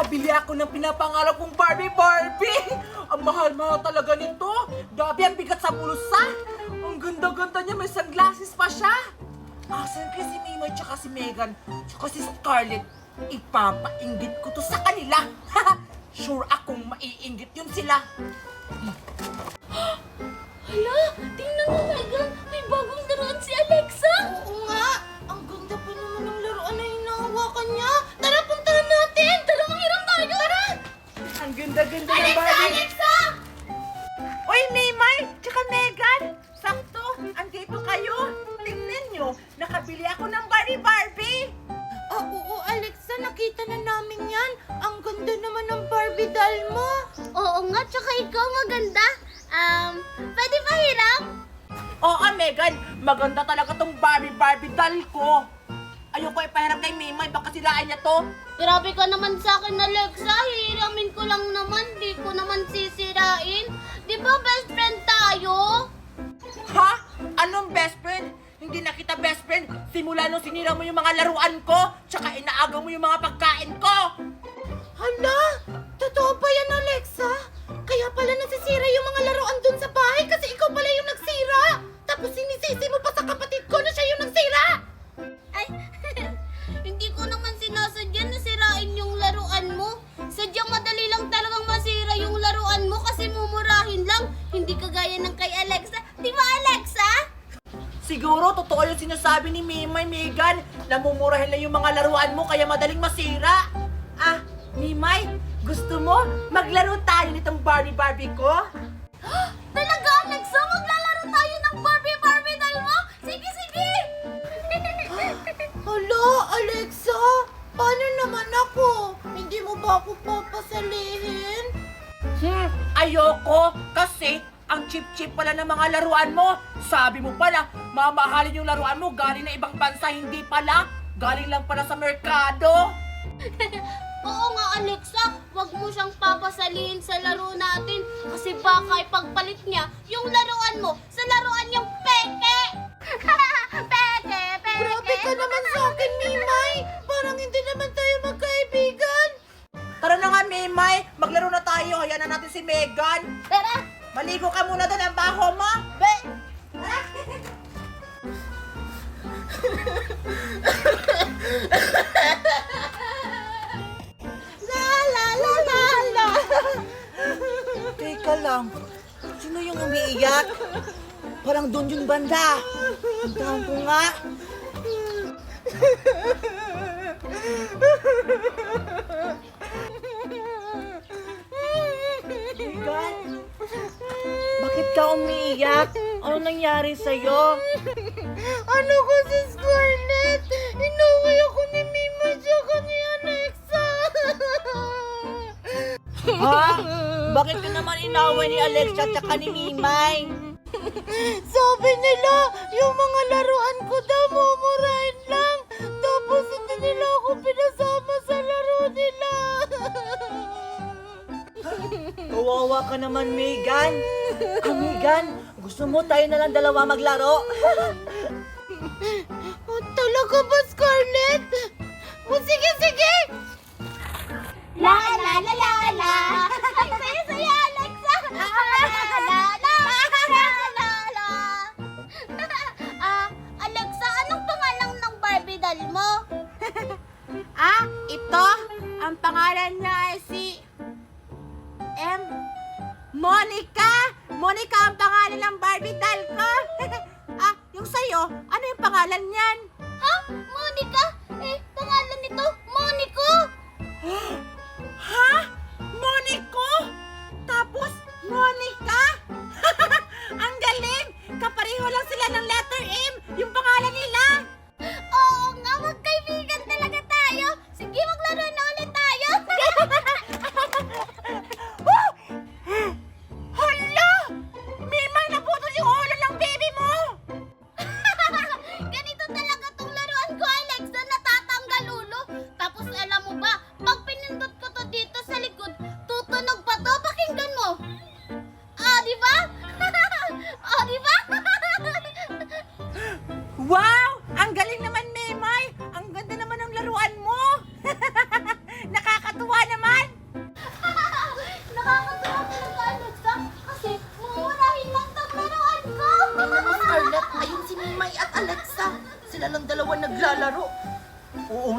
nakabili ako ng pinapangarap kong Barbie! Ang mahal-mahal talaga nito. Grabe, ang bigat sa bulsa. Ang ganda-ganda niya, may sunglasses pa siya. Siyempre si Mimoy tsaka si Megan tsaka si Scarlett, ipapainggit ko to sa kanila. Sure akong maiinggit yun sila. Hala, tingnan mo, Megan. May bagong laruan si Alexa. Oo nga! Ang ganda pa naman ng laruan na hinahawakan niya! Tara, puntahan natin! Tara, manghiram tayo! Tara! Ang ganda-ganda ng Alexa! Barbie. Alexa! Uy, Mimoy tsaka Megan, sakto, andito kayo. Tingnan nyo, nakabili ako ng Barbie. Oo, Alexa, nakita na namin yan. Ang ganda naman ng Barbie doll mo. Oo nga, tsaka ikaw maganda. Pwede pa hiram? Oo, Megan, maganda talaga tong Barbie doll ko. Ayoko ipahiram kay Mimoy, baka silaan niya to. Grabe ka naman sa akin, Alexa. Hihiramin ko lang naman. Di ko naman sisirain. Di ba best friend tayo? Ha? Anong best friend? Hindi na kita best friend. Simula nung sinira mo yung mga laruan ko, tsaka inaagaw mo yung mga pagkain ko. Hala! Totoo ba yan, Alexa? Kaya pala nasisira yung mga laruan dun sa bahay kasi ikaw pala yung nagsira. Tapos sinisisi mo pa sa kapatid ko na siya yung nagsira. Ay, hindi ko naman sinasadya na sirain yung laruan mo. Sadyang madali lang talagang masira yung laruan mo kasi mumurahin lang. Hindi kagaya ng kay Alexa. Di ba, Alexa? Siguro, totoo yung sinasabi ni Mimoy, Megan. Namumurahin lang yung mga laruan mo kaya madaling masira. Mimoy, gusto mo maglaro tayo nitong Barbie ko? Talaga, Alexa? Maglalaro tayo ng Barbie doll mo? Sige, sige! Hala, Alexa! Paano naman ako? Hindi mo ba ako papasalihin? Ayoko kasi ang cheap-cheap pala ng mga laruan mo. Sabi mo pala, mamahalin yung laruan mo galing na ibang bansa, hindi pala. Galing lang pala sa merkado. Oo nga, Alexa. Huwag mo siyang papasalihin sa laro natin. Kasi baka ipagpalit niya yung laruan mo sa laruan niyang peke. Peke. Grabe ka naman sa akin, Mimay! Parang hindi naman tayo magkaibigan! Tara na nga, Mimay. Maglaro na tayo. Hayaan na natin si Megan. Tara! Maligo ka muna doon. Ang baho mo. Be! La! Teka lang. Sino yung umiiyak? Parang doon yung banda. Puntahan ko nga. Megan, bakit ka umiiyak? Ano nangyari sa'yo? Ano ko si Scarlett? Inuwi ako ni Mima tsaka ni Alexa! Ha? Bakit ka naman inaway ni Alexa at saka ni Mimay? Sabi nila, yung mga laruan ko daw mumurahin lang. Tapos hindi nila ako pinasama sa laro nila. Kawawa ka naman, Megan. Megan, gusto mo tayo na lang dalawa maglaro? Oh, talaga ba, Scarlett? Oh, sige, sige! La la la la la! Ang saya-saya, Alexa! La la la la! La! Alexa, anong pangalan ng Barbie doll mo? Ito, ang pangalan niya ay si Monica! Monica ang pangalan ng Barbie doll ko! Yung sa'yo, ano yung pangalan niyan? Ha? Monica? Pangalan nito, Monico! Ha? Monico? Tapos, Monica? Ang galing! Kapareho lang sila ng letter M, yung pangalan nila! Oo nga, magkaibigan talaga tayo! Sige, maglaro na ulit tayo! Hala! Mimay, naputol yung ulo ng baby mo! Ganito talaga tong laruan ko, Alexa, natatanggal ulo. Tapos alam mo ba, pag pinindot ko to dito sa likod, tutunog pa to, pakinggan mo. Di ba? Di ba? Wow! Ang galing naman, Mimay! Ang ganda naman ng laruan mo! Nakakatuwa naman!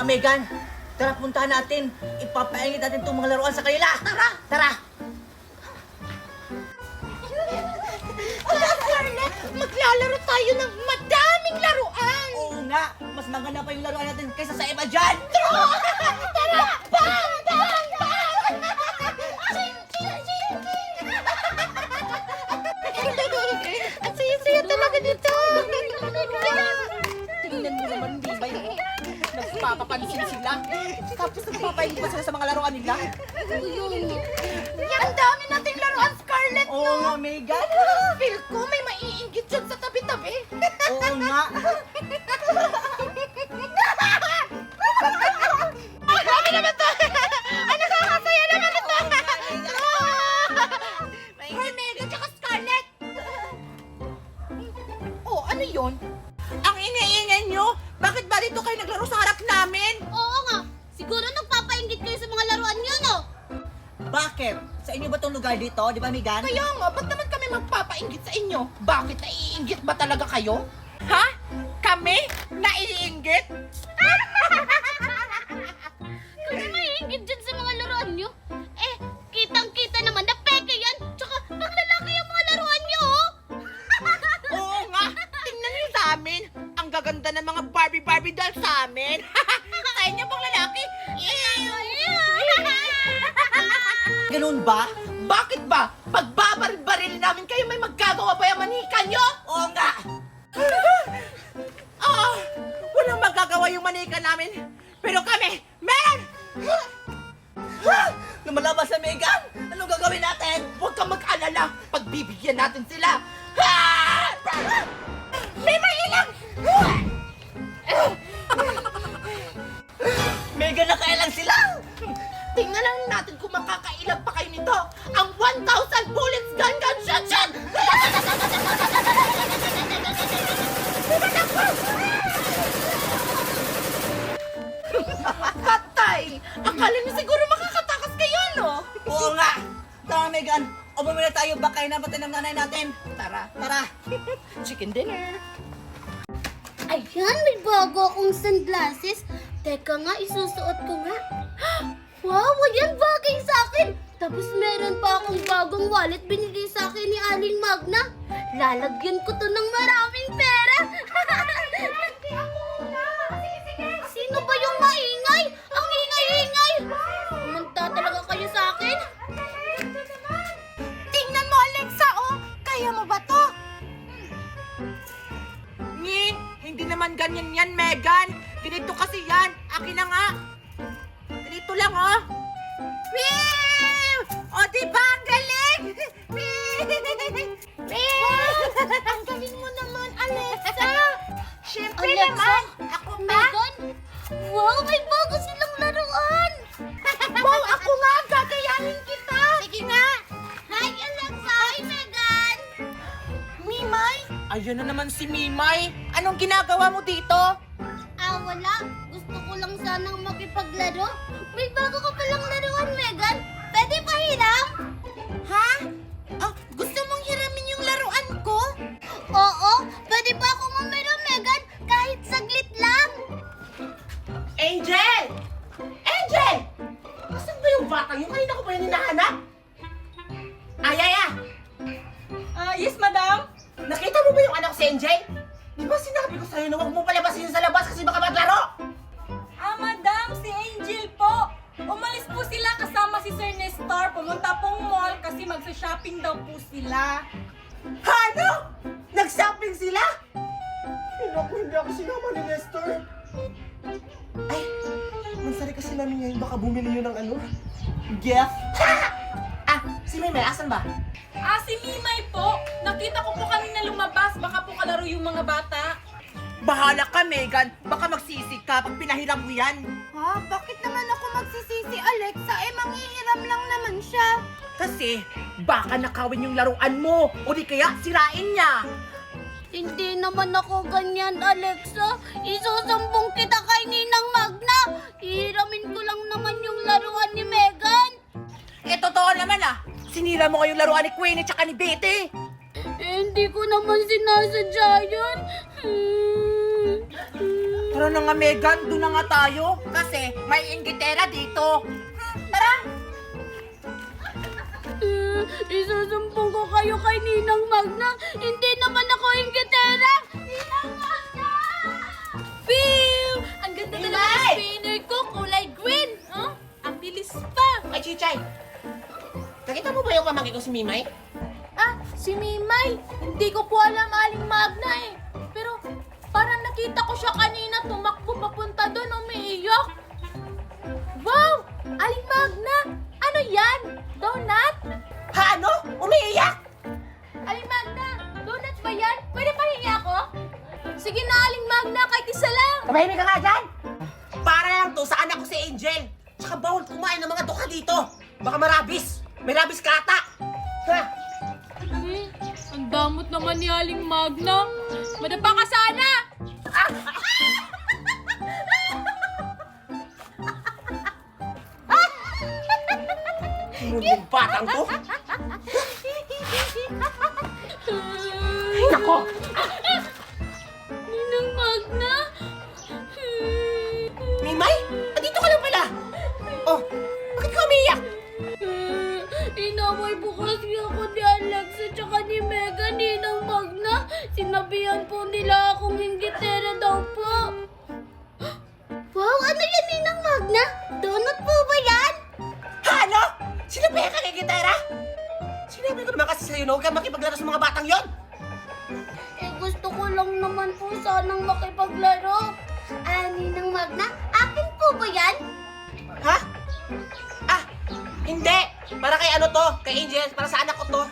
nga, Megan. Tara, puntahan natin. Ipapaingit natin itong mga laruan sa kanila. Tara! Tara! Scarlett, maglalaro tayo ng madaming laruan! Oo nga, mas maganda pa yung laruan natin kaysa sa iba dyan. Tara! Bang! Bang! Bang! Ching! Ching! Ching! Ang saya-saya talaga dito! Tingnan mo naman, Mimay. Nagpapapansin sila. Tapos nagpapahingi pa sila sa mga laruan nila. Ang dami nating laruan, Scarlett, Oo no? nga, Megan. Feel ko may maiinggit dyan sa tabi-tabi. Oo nga. Ang dami naman to! Ang nakakasaya naman ito! Hoy, Megan, tsaka Scarlett! Oh, ano yon? Ang ingay-ingay nyo! Bakit ba dito kayo naglaro sa harap namin? Oo nga. Siguro nagpapainggit kayo sa mga laruan niyo, no? Bakit? Sa inyo ba itong lugar dito? Di ba, Megan? Kaya nga, ba't naman kami magpapainggit sa inyo? Bakit naiinggit ba talaga kayo? Ha? Kami? Naiinggit? Kasi maiinggit dyan sa mga laruan niyo. Eh, kitang-kita naman na peke yan. Tsaka, paglalaki yung mga laruan niyo, oh. Oo nga! Tingnan nyo sa amin! Ang gaganda ng mga Barbie doll sa amin! Sa inyo pang lalaki! Ganun ba? Bakit ba? Pagbabaril-barilin namin kayo, may magagawa ba yung manika nyo? Oo nga. Ah! Walang magagawa yung manika namin! Pero kami, meron! Lumalabas na, Megan. Anong gagawin natin? Huwag kang mag-alala, pagbibigyan natin sila. Ha! May mailang! Megan, nakailang sila. Tingnan lang natin kung makakailag pa kayo nito. Ang 1,000 bullets gun shot shot! Patay! Akala niyo siguro makakatakas kayo, no? Oo nga. Tara, Megan. O bumili tayo bakay na pati ng nanay natin. Tara, Tara. chicken dinner. Ayan, may bago akong sunglasses. Teka nga, isusuot ko nga. Wow, ayan, bagay sa akin. Tapos meron pa akong bagong wallet binigay sa akin ni Aling Magna. Lalagyan ko to ng maraming pera. Sino ba yung maingay? Ang ingay-ingay. Manta talaga kayo sa akin? Tingnan mo, Alexa, oh! Kaya mo ba to? Hindi naman ganyan yan, Megan! Ganito kasi yan! Akin na nga! Ganito lang, oh! Wee! O, diba? Ang galing! Ang galing mo naman, Alexa! Siyempre Alexa? naman! Ako pa? Megan? Wow, may bago silang laruan. Wow, ako nga! Gagayahin kita! Sige nga. Hi, Alexa. Hi, Megan. Mimay? Ayun na naman si Mimay! Anong ginagawa mo dito? Wala. Gusto ko lang sanang makipaglaro. May bago ka palang laruan, Megan. Pwede pa hiram? Ha? Oh, gusto mong hiramin yung laruan ko? Oo. Pwede ba akong umiro, Megan? Kahit saglit lang. Angel! Angel! Nasaan ba yung bata yung kanina ko pa yung hinahanap? Ayaya! Yes, madam! Nakita mo ba yung anak ko si Angel? Di ba sinabi ko sa'yo na huwag mo palabasin sa labas kasi baka maglaro? Madam, si Angel po. Umalis po sila kasama si Sir Nestor. Pumunta pong mall kasi magsa-shopping daw po sila. Ano? Nag-shopping sila? Hindi ako sinama ni Nestor. Ay, mansari kasi namin ngayon baka bumili yun ng ano? Gift? Si Mimay, asan ba? Si Mimay po. Nakita ko po kanina lumabas. Baka po kalaro yung mga bata. Bahala ka, Megan! Baka magsisi ka pag pinahiram mo yan! Ha? Bakit naman ako magsisisi, Alexa? Manghihiram lang naman siya. Kasi baka nakawin yung laruan mo o di kaya sirain niya! Hindi naman ako ganyan, Alexa. Isusumbong kita kay Ninang Magna. Hihiramin ko lang naman yung laruan ni Megan. Totoo naman sinira mo kayong laruan ni Queenie tsaka ni Betty! Hindi ko naman sinasadya yun. Tara na nga, Megan. Doon na nga tayo. Kasi may inggitera dito. Tara! Isusumbong ko kayo kay Ninang Magna. Hindi naman ako inggitera. Ninang Magna! Pew! Ang ganda talaga ng spinner ko. Kulay green. Oh, ang bilis pa. Ay, Chichay! Nakita mo ba yung pamangkin ko si Mimay? Ah, si Mimay. Hindi ko po alam Aling Magna eh. Pero parang nakita ko siya kanina tumakbo papunta doon, umiiyak. Wow! Aling Magna! Ano yan? Donut? Ha, ano? Umiiyak? Aling Magna! Donuts ba yan? Pwede pahingi ako? Sige na, Aling Magna, kahit isa lang. Tumahimik ka nga dyan! Para lang to sa anak ko si Angel. Tsaka bawal kumain ng mga duka dito. Baka marabis. May rabis ka ata. Ha? Ang damot naman ni Aling Magna. Madapa ka sana! Yung batang to. Ay, nako! Ninang Magna? Mimay? Andito ka lang pala. Oh, bakit ka umiiyak? Inaway po kasi ako ni Alexa tsaka ni Megan, Ninang Magna. Sinabihan po nila akong inggitera daw po. Wow, ano yan, Ninang Magna? Donut po ba yan? Ha, ano? Sinabihan ka kay gitara? Sinabi ko naman kasi sa'yo na huwag kang makipaglaro sa mga batang yon. Eh, gusto ko lang naman po sanang makipaglaro. Ninang Magna, akin po ba yan? Ha? Ah, hindi. Para kay ano to? Kay Angel. Para sa anak ko to.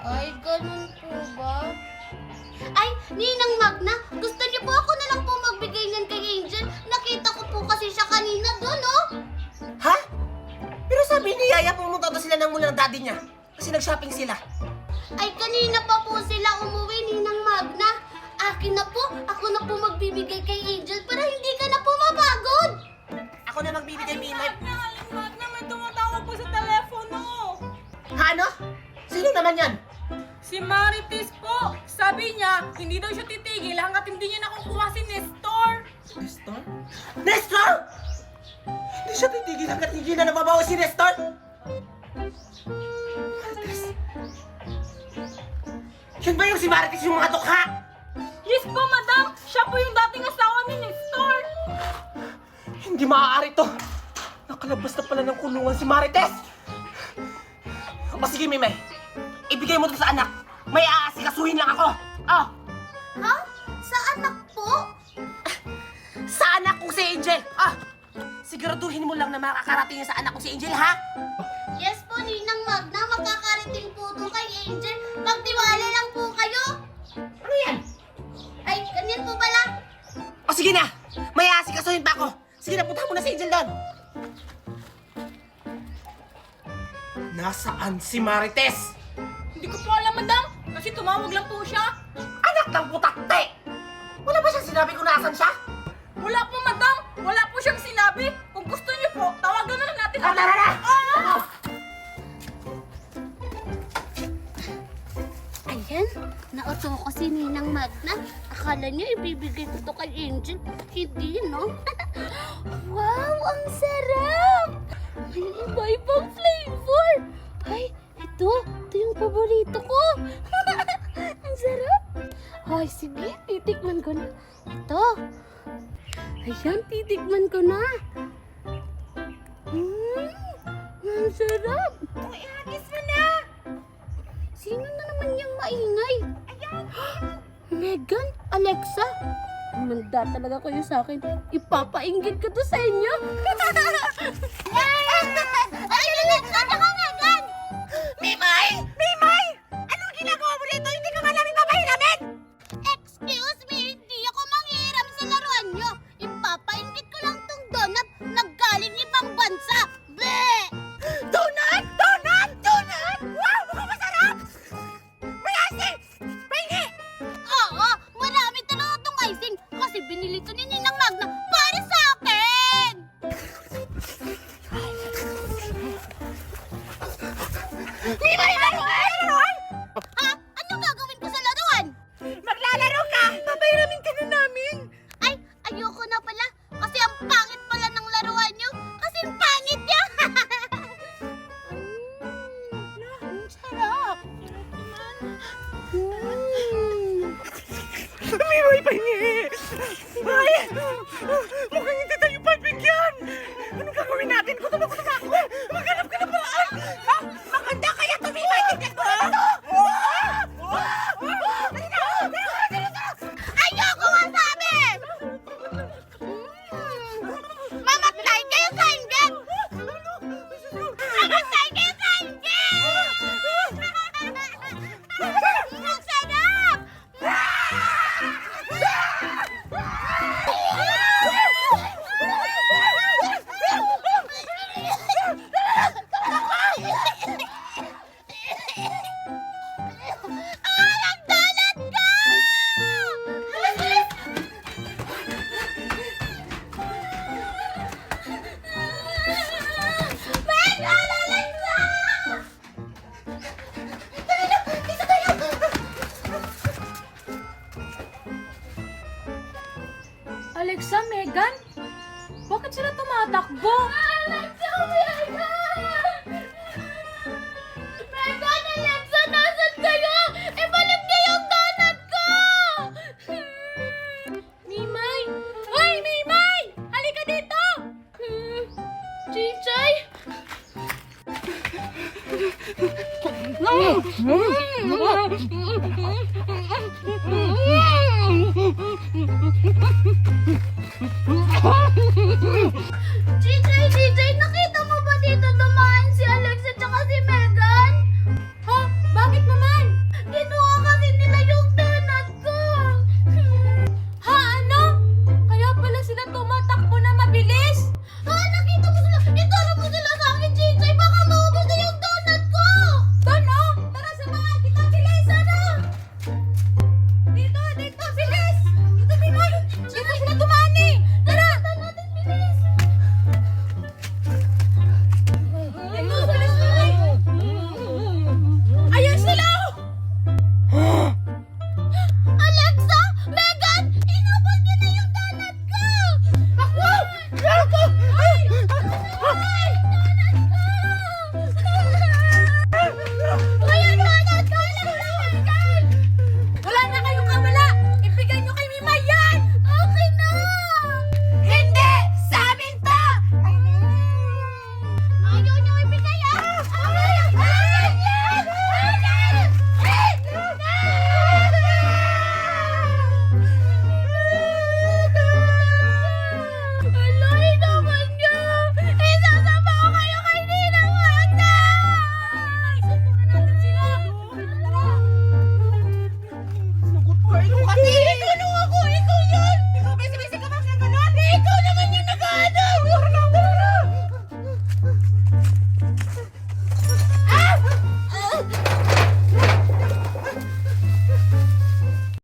Ay, ganun po ba? Ay, Ninang Magna, gusto niyo po ako na lang po magbigay niyan kay Angel? Nakita ko po kasi siya kanina doon, oh. Ha? Pero sabi ni Yaya pumunta daw sila ng mula ng daddy niya. Kasi nag-shopping sila. Ay, kanina pa po sila umuwi, Ninang Magna. Akin na po, ako na po magbibigay kay Angel para hindi ka na po mapagod. Ako na magbibigay Mimay. Aling Magna, may tumatawag po sa telepono. Ha, ano? Sino naman yan? Si Marites po. Sabi niya, hindi daw siya titigil hanggat hindi niya nakukuha si Nestor. Nestor? Nestor! Hindi siya titigil hanggat hindi na nababawa si Nestor? Marites? Yan ba yung si Marites yung mga tukha? Yes po, madam. Siya po yung dating asawa ni Nestor. Hindi maaari to. Nakalabas na pala ng kulungan si Marites. O sige, Mimay. Ibigay mo to sa anak. May aasikasuhin lang ako. Oh, Ha? Sa anak po? sa anak kong si Angel. Ah, siguraduhin mo lang na makakarating sa anak kong si Angel, ha? Yes po, Ninang Magna, makakarating po doon kay Angel. Magtiwala lang po kayo. Ano yan? Ay, ganyan po pala. O sige na. May aasikasuhin pa ako. Sige na, punta mo na si Angel doon. Nasaan si Marites? Hindi ko po alam, madam. Kasi tumawag lang po siya. Anak ng putakte! Wala ba siyang sinabi kung nasan siya? Wala po, madam. Wala po siyang sinabi. Kung gusto niyo po, tawagan na lang natin. Ah, tara na! Ayan, nauto ko si Ninang Magna. Akala niya ibibigay ko to kay Angel. Hindi, no? Wow, ang sarap! May iba-ibang flavor! Ay, ito yung paborito ko. Ang sarap! Ay, sige, titikman ko na. Ito. Ayan, titikman ko na. Ang sarap! Uy, agis mo na! Sino na naman yung maingay? Ayan! Megan? Alexa? Manda talaga kayo sa akin. Ipapainggit ko to sa inyo. Ay, Alexa! Tsaka Megan! Mimay! Mimay! Anong ginagawa mo dito? Hindi ka nga namin papahiramin! Excuse me, hindi ako manghiram sa laruan nyo. Ipapainggit ko lang tong donut naggaling ibang bansa. Bleh! Donut! Donut! Donut! Wow! Mukhang masarap! May asin! Pahingi! Oo, marami talaga tong icing kasi binili to ni Ninang Magna para sa akin! Mimay! Laruan! Laruan! Ha? Anong gagawin ko sa laruan? Maglalaro ka! Papahiramin ka na namin! Ay, ayoko na Bo! Megan, Alexa, nasan kayo? Ibalik niyo yung donut ko! Mimay! Hoy, Maymay! Halika dito! Chichay? Chichay,